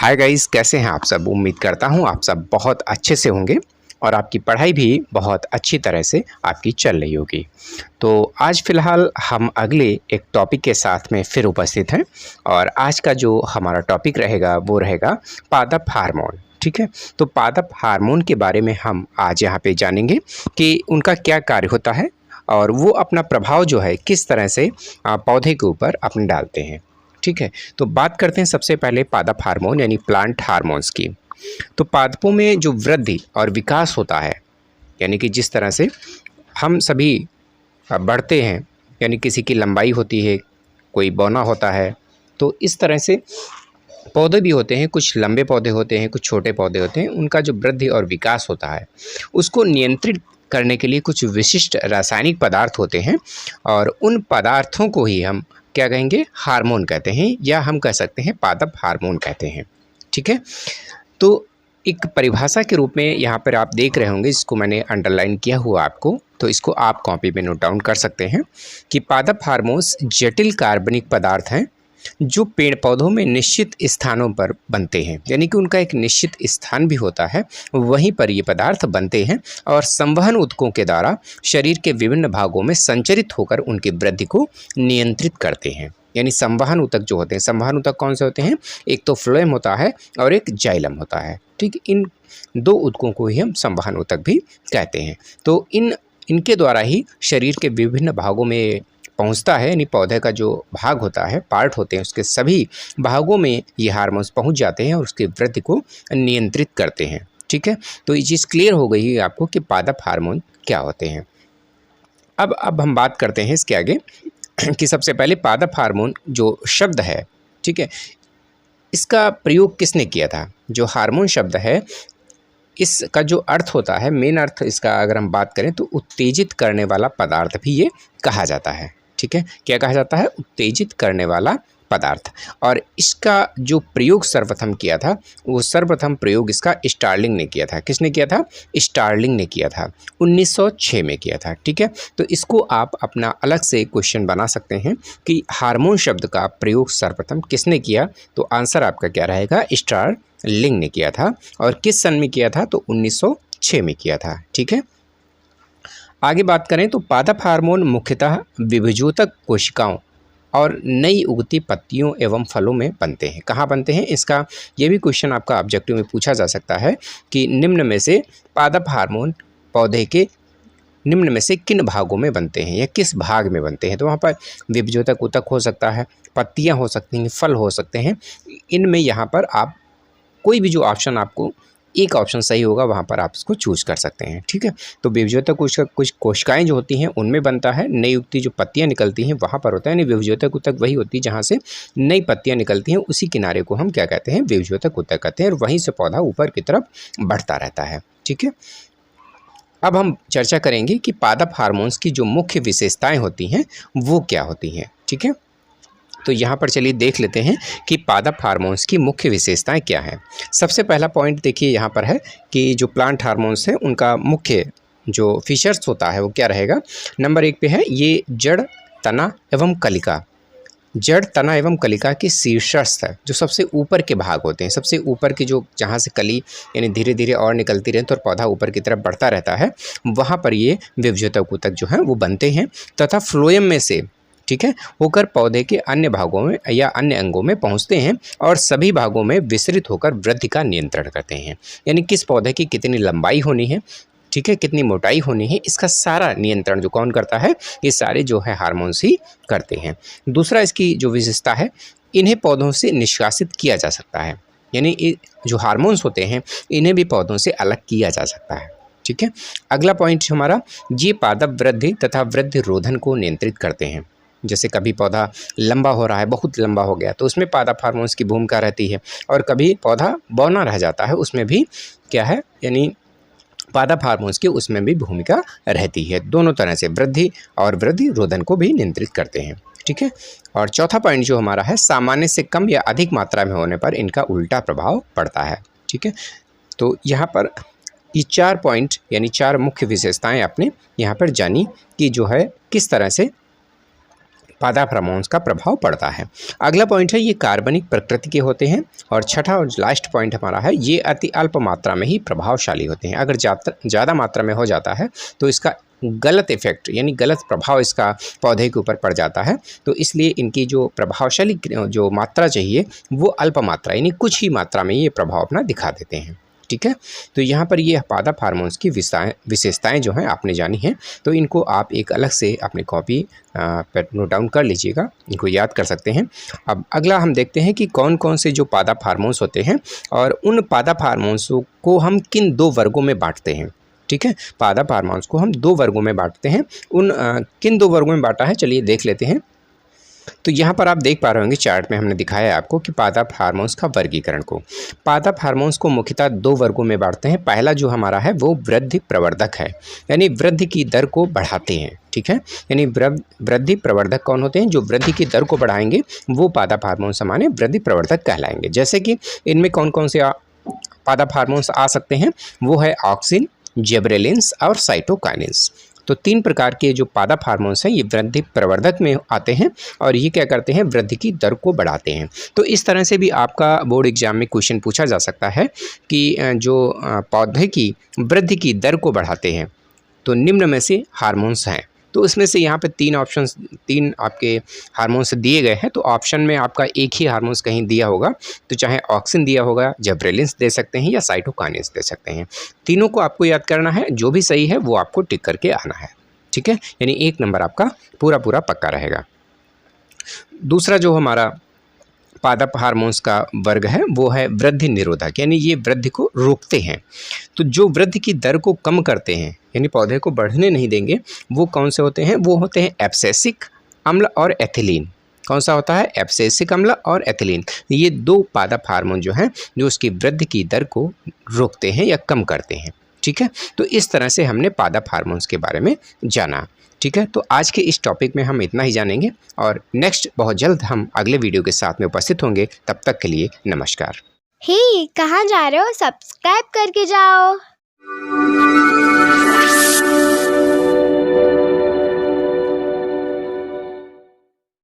Hi guys, कैसे हैं आप सब। उम्मीद करता हूं आप सब बहुत अच्छे से होंगे और आपकी पढ़ाई भी बहुत अच्छी तरह से आपकी चल रही होगी। तो आज फ़िलहाल हम अगले एक टॉपिक के साथ में फिर उपस्थित हैं और आज का जो हमारा टॉपिक रहेगा वो रहेगा पादप हार्मोन। ठीक है, तो पादप हार्मोन के बारे में हम आज यहाँ पे जानेंगे कि उनका क्या कार्य होता है और वो अपना प्रभाव जो है किस तरह से पौधे के ऊपर अपने डालते हैं। ठीक है, तो बात करते हैं सबसे पहले पादप हार्मोन यानी प्लांट हार्मोन्स की। तो पादपों में जो वृद्धि और विकास होता है, यानी कि जिस तरह से हम सभी बढ़ते हैं, यानी किसी की लंबाई होती है, कोई बौना होता है, तो इस तरह से पौधे भी होते हैं। कुछ लंबे पौधे होते हैं, कुछ छोटे पौधे होते हैं। उनका जो वृद्धि और विकास होता है उसको नियंत्रित करने के लिए कुछ विशिष्ट रासायनिक पदार्थ होते हैं और उन पदार्थों को ही हम क्या कहेंगे, हार्मोन कहते हैं, या हम कह सकते हैं पादप हार्मोन कहते हैं। ठीक है, तो एक परिभाषा के रूप में यहाँ पर आप देख रहे होंगे, इसको मैंने अंडरलाइन किया हुआ आपको, तो इसको आप कॉपी में नोट डाउन कर सकते हैं कि पादप हार्मोन्स जटिल कार्बनिक पदार्थ हैं जो पेड़ पौधों में निश्चित स्थानों पर बनते हैं, यानी कि उनका एक निश्चित स्थान भी होता है, वहीं पर ये पदार्थ बनते हैं और संवहन ऊतकों के द्वारा शरीर के विभिन्न भागों में संचरित होकर उनकी वृद्धि को नियंत्रित करते हैं। यानी संवहन ऊतक जो होते हैं, संवहन ऊतक कौन से होते हैं, एक तो फ्लोएम होता है और एक जाइलम होता है। ठीक, इन दो ऊतकों को ही हम संवहन ऊतक भी कहते हैं। तो इनके द्वारा ही शरीर के विभिन्न भागों में पहुंचता है, यानी पौधे का जो भाग होता है, पार्ट होते हैं, उसके सभी भागों में ये हार्मोन्स पहुंच जाते हैं और उसकी वृद्धि को नियंत्रित करते हैं। ठीक है, तो ये चीज़ क्लियर हो गई है आपको कि पादप हार्मोन क्या होते हैं। अब हम बात करते हैं इसके आगे कि सबसे पहले पादप हार्मोन जो शब्द है, ठीक है, इसका प्रयोग किसने किया था। जो हार्मोन शब्द है, इसका जो अर्थ होता है, मेन अर्थ इसका अगर हम बात करें तो उत्तेजित करने वाला पदार्थ भी ये कहा जाता है। ठीक है, क्या कहा जाता है, उत्तेजित करने वाला पदार्थ। और इसका जो प्रयोग सर्वप्रथम किया था, वो सर्वप्रथम प्रयोग इसका स्टार्लिंग ने किया था। किसने किया था, स्टार्लिंग ने किया था, 1906 में किया था। ठीक है, तो इसको आप अपना अलग से क्वेश्चन बना सकते हैं कि हार्मोन शब्द का प्रयोग सर्वप्रथम किसने किया, तो आंसर आपका क्या रहेगा, स्टार्लिंग ने किया था। और किस सन में किया था, तो 1906 में किया था। ठीक है, आगे बात करें तो पादप हार्मोन मुख्यतः विभजोतक कोशिकाओं और नई उगती पत्तियों एवं फलों में बनते हैं। कहाँ बनते हैं, इसका ये भी क्वेश्चन आपका ऑब्जेक्टिव में पूछा जा सकता है कि निम्न में से पादप हार्मोन पौधे के निम्न में से किन भागों में बनते हैं या किस भाग में बनते हैं। तो वहाँ पर विभजोतक ऊतक हो सकता है, पत्तियाँ हो सकती हैं, फल हो सकते हैं। इनमें यहाँ पर आप कोई भी जो ऑप्शन, आपको एक ऑप्शन सही होगा, वहाँ पर आप इसको चूज कर सकते हैं। ठीक है, तो विभजोतक कुछ कोशिकाएं जो होती हैं उनमें बनता है, नई उगती जो पत्तियां निकलती हैं वहाँ पर होता है। यानी विभजोतक ऊतक वही होती है जहाँ से नई पत्तियां निकलती हैं, उसी किनारे को हम क्या कहते हैं, विभजोतक ऊतक कहते हैं, और वहीं से पौधा ऊपर की तरफ बढ़ता रहता है। ठीक है, अब हम चर्चा करेंगे कि पादप हार्मोन्स की जो मुख्य विशेषताएं होती हैं वो क्या होती हैं। ठीक है, तो यहाँ पर चलिए देख लेते हैं कि पादप हार्मोन्स की मुख्य विशेषताएं क्या हैं। सबसे पहला पॉइंट देखिए यहाँ पर है कि जो प्लांट हार्मोन्स हैं उनका मुख्य जो फीचर्स होता है वो क्या रहेगा। नंबर 1 पे है ये जड़, तना एवं कलिका। जड़, तना एवं कलिका के शीर्षस्थ है, जो सबसे ऊपर के भाग होते हैं, सबसे ऊपर की जो जहाँ से कली यानी धीरे धीरे और निकलती रहती है और पौधा ऊपर की तरफ बढ़ता रहता है, वहाँ पर ये विभजोतक ऊतक जो है वो बनते हैं तथा फ्लोएम में से, ठीक है, होकर पौधे के अन्य भागों में या अन्य अंगों में पहुंचते हैं और सभी भागों में विस्तृत होकर वृद्धि का नियंत्रण करते हैं। यानी किस पौधे की कितनी लंबाई होनी है, ठीक है, कितनी मोटाई होनी है, इसका सारा नियंत्रण जो कौन करता है, ये सारे जो है हार्मोन्स ही करते हैं। दूसरा इसकी जो विशेषता है, इन्हें पौधों से निष्कासित किया जा सकता है। यानी जो हार्मोन्स होते हैं इन्हें भी पौधों से अलग किया जा सकता है। ठीक है, अगला पॉइंट हमारा, ये पादप वृद्धि तथा वृद्धि रोधन को नियंत्रित करते हैं। जैसे कभी पौधा लंबा हो रहा है, बहुत लंबा हो गया, तो उसमें पादप हार्मोन्स की भूमिका रहती है, और कभी पौधा बौना रह जाता है, उसमें भी क्या है, यानी पादप हार्मोन्स की उसमें भी भूमिका रहती है। दोनों तरह से वृद्धि और वृद्धि रोधन को भी नियंत्रित करते हैं। ठीक है, और चौथा पॉइंट जो हमारा है, सामान्य से कम या अधिक मात्रा में होने पर इनका उल्टा प्रभाव पड़ता है। ठीक है, तो यहाँ पर ये 4 पॉइंट यानी 4 मुख्य विशेषताएं आपने यहाँ पर जानी कि जो है किस तरह से पादप हार्मोन्स का प्रभाव पड़ता है। अगला पॉइंट है ये कार्बनिक प्रकृति के होते हैं। और छठा और लास्ट पॉइंट हमारा है ये अति अल्प मात्रा में ही प्रभावशाली होते हैं। अगर ज़्यादा मात्रा में हो जाता है तो इसका गलत इफेक्ट यानी गलत प्रभाव इसका पौधे के ऊपर पड़ जाता है। तो इसलिए इनकी जो प्रभावशाली जो मात्रा चाहिए वो अल्प मात्रा यानी कुछ ही मात्रा में ये प्रभाव अपना दिखा देते हैं। ठीक है, तो यहाँ पर ये पादप हार्मोन्स की विशेषताएं जो हैं आपने जानी हैं, तो इनको आप एक अलग से अपनी कॉपी पर नोट डाउन कर लीजिएगा, इनको याद कर सकते हैं। अब अगला हम देखते हैं कि कौन कौन से जो पादप हार्मोन्स होते हैं और उन पादप हार्मोन्स को हम किन दो वर्गों में बांटते हैं। ठीक है, पादप हार्मोन्स को हम दो वर्गों में बांटते हैं। उन किन दो वर्गों में बांटा है चलिए देख लेते हैं। तो यहाँ पर आप देख पा रहे होंगे चार्ट में हमने दिखाया है आपको कि पादप हार्मोन्स का वर्गीकरण को। पादप हार्मोन्स को मुख्यतः दो वर्गों में बांटते हैं। पहला जो हमारा है वो वृद्धि प्रवर्धक है, यानी वृद्धि की दर को बढ़ाते हैं। ठीक है, यानी वृद्धि प्रवर्धक कौन होते हैं? जो वृद्धि की दर को बढ़ाएंगे वो पादप हार्मोन्स हमारे वृद्धि प्रवर्धक कहलाएंगे। जैसे कि इनमें कौन कौन से पादप हार्मोन्स आ सकते हैं, वो है ऑक्सिन, जिबरेलिन्स और साइटोकाइनिन्स। तो तीन प्रकार के जो पादप हार्मोन्स हैं ये वृद्धि प्रवर्धक में आते हैं और ये क्या करते हैं? वृद्धि की दर को बढ़ाते हैं। तो इस तरह से भी आपका बोर्ड एग्जाम में क्वेश्चन पूछा जा सकता है कि जो पौधे की वृद्धि की दर को बढ़ाते हैं तो निम्न में से हार्मोन्स हैं। तो इसमें से यहाँ पे तीन आपके हार्मोन्स दिए गए हैं। तो ऑप्शन में आपका एक ही हार्मोन्स कहीं दिया होगा, तो चाहे ऑक्सिन दिया होगा, जिबरेलिन्स दे सकते हैं या साइटोकाइनिन्स दे सकते हैं। तीनों को आपको याद करना है, जो भी सही है वो आपको टिक करके आना है। ठीक है, यानी 1 नंबर आपका पूरा पक्का रहेगा। दूसरा जो हमारा पादप हार्मोन्स का वर्ग है वो है वृद्धि निरोधक, यानी ये वृद्धि को रोकते हैं। तो जो वृद्धि की दर को कम करते हैं यानी पौधे को बढ़ने नहीं देंगे, वो कौन से होते हैं? वो होते हैं एब्सिसिक अम्ल और एथिलीन। कौन सा होता है? एब्सिसिक अम्ल और एथिलीन। ये दो पादप हार्मोन जो हैं जो उसकी वृद्धि की दर को रोकते हैं या कम करते हैं। ठीक है, तो इस तरह से हमने पादप हार्मोन्स के बारे में जाना। ठीक है, तो आज के इस टॉपिक में हम इतना ही जानेंगे और नेक्स्ट बहुत जल्द हम अगले वीडियो के साथ में उपस्थित होंगे। तब तक के लिए नमस्कार। हे, कहाँ जा रहे हो? सब्सक्राइब करके जाओ।